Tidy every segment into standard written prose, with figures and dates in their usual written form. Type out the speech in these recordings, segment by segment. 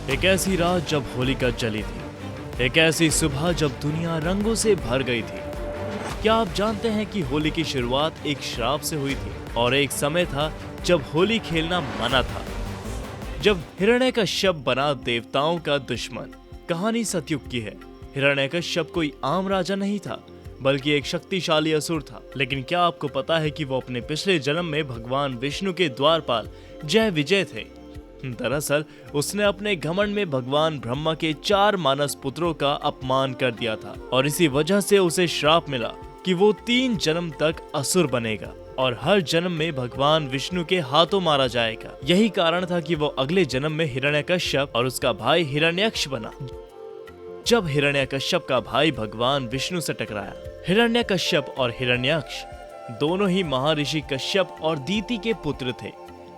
एक ऐसी रात जब होलिका जली थी, एक ऐसी सुबह जब दुनिया रंगों से भर गई थी। क्या आप जानते हैं कि होली की शुरुआत एक श्राप से हुई थी और एक समय था जब होली खेलना मना था, जब हिरण्यकश्यप बना देवताओं का दुश्मन। कहानी सतयुग की है। हिरण्यकश्यप कोई आम राजा नहीं था, बल्कि एक शक्तिशाली असुर था। लेकिन क्या आपको पता है कि वो अपने पिछले जन्म में भगवान विष्णु के द्वारपाल जय विजय थे। दरअसल उसने अपने घमंड में भगवान ब्रह्मा के 4 मानस पुत्रों का अपमान कर दिया था और इसी वजह से उसे श्राप मिला कि वो 3 जन्म तक असुर बनेगा और हर जन्म में भगवान विष्णु के हाथों मारा जाएगा। यही कारण था कि वो अगले जन्म में हिरण्यकश्यप और उसका भाई हिरण्यक्ष बना। जब हिरण्यकश्यप का भाई भगवान विष्णु से टकराया, हिरण्यकश्यप और हिरण्यक्ष दोनों ही महर्षि कश्यप और दीति के पुत्र थे।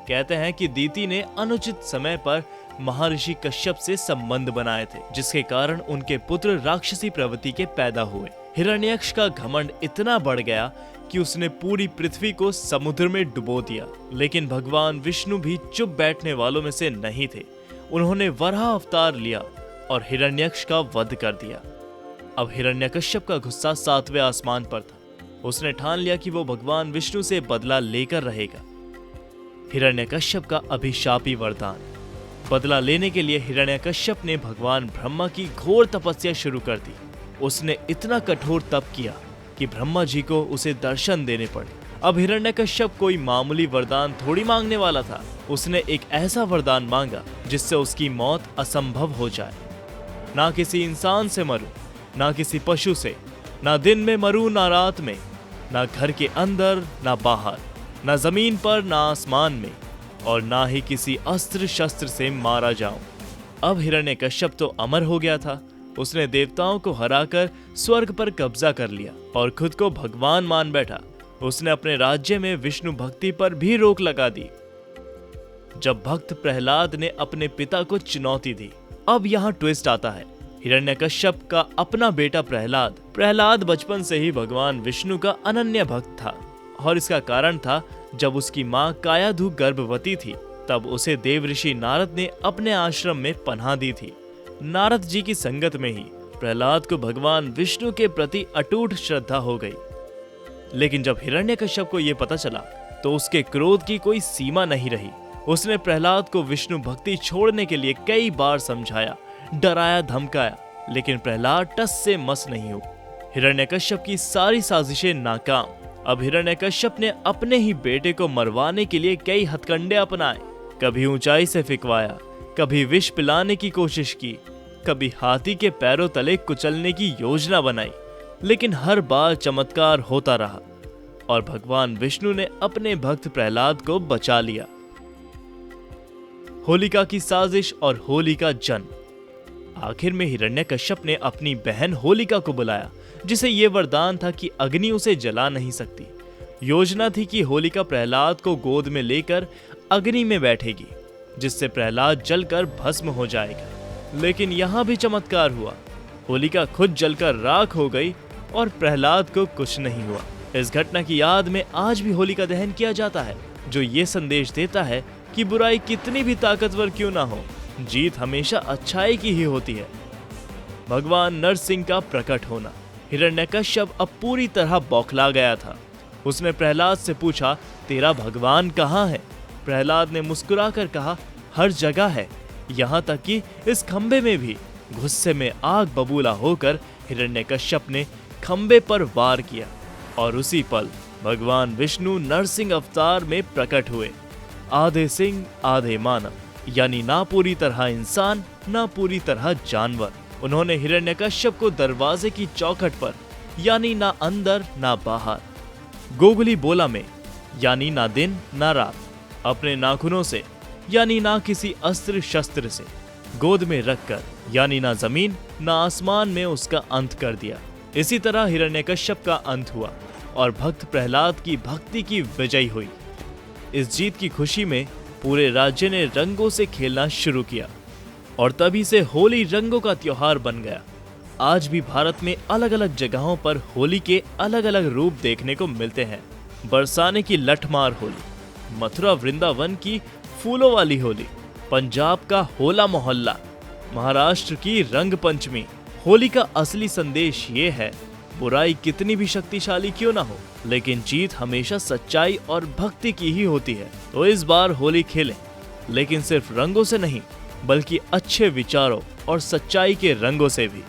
कहते हैं कि दीति ने अनुचित समय पर महर्षि कश्यप से संबंध बनाए थे, जिसके कारण उनके पुत्र राक्षसी प्रवृत्ति के पैदा हुए। हिरण्यक्ष का घमंड इतना बढ़ गया कि उसने पूरी पृथ्वी को समुद्र में डुबो दिया। लेकिन भगवान विष्णु भी चुप बैठने वालों में से नहीं थे। उन्होंने वराह अवतार लिया और हिरण्यक्ष का वध कर दिया। अब हिरण्यकश्यप का गुस्सा 7वें आसमान पर था। उसने ठान लिया कि वो भगवान विष्णु से बदला लेकर रहेगा। हिरण्यकश्यप का अभिशापी वरदान। बदला लेने के लिए हिरण्यकश्यप ने भगवान ब्रह्मा की घोर तपस्या शुरू कर दी। उसने इतना कठोर तप किया कि ब्रह्मा जी को उसे दर्शन देने पड़े। अब हिरण्यकश्यप कोई मामूली वरदान थोड़ी मांगने वाला था। उसने एक ऐसा वरदान मांगा जिससे उसकी मौत असंभव हो जाए। ना किसी इंसान से मरूं, ना किसी पशु से, ना दिन में मरूं ना रात में, ना घर के अंदर ना बाहर, ना जमीन पर ना आसमान में, और ना ही किसी अस्त्र शस्त्र से मारा जाऊं। अब हिरण्यकश्यप तो अमर हो गया था। उसने देवताओं को हराकर स्वर्ग पर कब्जा कर लिया और खुद को भगवान मान बैठा। उसने अपने राज्य में विष्णु भक्ति पर भी रोक लगा दी। जब भक्त प्रहलाद ने अपने पिता को चुनौती दी। अब यहाँ ट्विस्ट आता है। हिरण्यकश्यप का अपना बेटा प्रहलाद बचपन से ही भगवान विष्णु का अनन्य भक्त था और इसका कारण था जब उसकी माँ कायाधु गर्भवती थी, तब उसे देवऋषि नारद ने अपने आश्रम में पनाह दी थी। नारद जी की संगत में ही प्रहलाद को भगवान विष्णु के प्रति अटूट श्रद्धा हो गई। लेकिन जब हिरण्यकश्यप को यह पता चला तो उसके क्रोध की कोई सीमा नहीं रही। उसने प्रहलाद को विष्णु भक्ति छोड़ने के लिए कई बार समझाया, डराया, धमकाया, लेकिन प्रहलाद टस से मस नहीं हुआ। हिरण्यकश्यप की सारी साजिशें नाकाम। अब हिरण्यकश्यप ने अपने ही बेटे को मरवाने के लिए कई हथकंडे अपनाए। कभी ऊंचाई से फिकवाया, कभी विष पिलाने की कोशिश की, कभी हाथी के पैरों तले कुचलने की योजना बनाई, लेकिन हर बार चमत्कार होता रहा और भगवान विष्णु ने अपने भक्त प्रहलाद को बचा लिया। होलिका की साजिश और होलिका जन्म। आखिर में हिरण्यकश्यप ने अपनी बहन होलिका को बुलाया, जिसे यह वरदान था कि अग्नि उसे जला नहीं सकती। योजना थी कि होलिका प्रहलाद को गोद में लेकर अग्नि में बैठेगी, जिससे प्रहलाद जलकर भस्म हो जाएगा। लेकिन यहाँ भी चमत्कार हुआ। होलिका खुद जलकर राख हो गई और प्रहलाद को कुछ नहीं हुआ। इस घटना की याद में आज भी होलिका दहन किया जाता है, जो ये संदेश देता है कि बुराई कितनी भी ताकतवर क्यों ना हो, जीत हमेशा अच्छाई की ही होती है। भगवान नरसिंह का प्रकट होना। हिरण्यकश्यप अब पूरी तरह बौखला गया था। उसने प्रहलाद से पूछा, तेरा भगवान कहाँ है? प्रहलाद ने मुस्कुराकर कहा, हर जगह है, यहाँ तक कि इस खंबे में भी। गुस्से में आग बबूला होकर हिरण्यकश्यप ने खंबे पर वार किया और उसी पल भगवान विष्णु नरसिंह अवतार में प्रकट हुए। आधे सिंह आधे मानव, यानी ना पूरी तरह इंसान ना पूरी तरह जानवर। उन्होंने हिरण्यकश्यप को दरवाजे की चौखट पर, यानी ना अंदर ना बाहर, गोगली बोला में, यानी ना दिन ना रात, अपने नाखूनों से, यानी ना किसी अस्त्र शस्त्र से, गोद में रखकर, यानी ना जमीन ना आसमान में उसका अंत कर दिया। इसी तरह हिरण्यकश्यप का अंत हुआ और भक्त प्रहलाद की भक्ति की विजय हुई। इस जीत की खुशी में पूरे राज्य ने रंगों से खेलना शुरू किया और तभी से होली रंगों का त्योहार बन गया। आज भी भारत में अलग अलग जगहों पर होली के अलग अलग रूप देखने को मिलते हैं। बरसाने की लठमार होली, मथुरा वृंदावन की फूलों वाली होली, पंजाब का होला मोहल्ला, महाराष्ट्र की रंग पंचमी। होली का असली संदेश ये है, बुराई कितनी भी शक्तिशाली क्यों ना हो, लेकिन जीत हमेशा सच्चाई और भक्ति की ही होती है। तो इस बार होली खेलें, लेकिन सिर्फ रंगों से नहीं, बल्कि अच्छे विचारों और सच्चाई के रंगों से भी।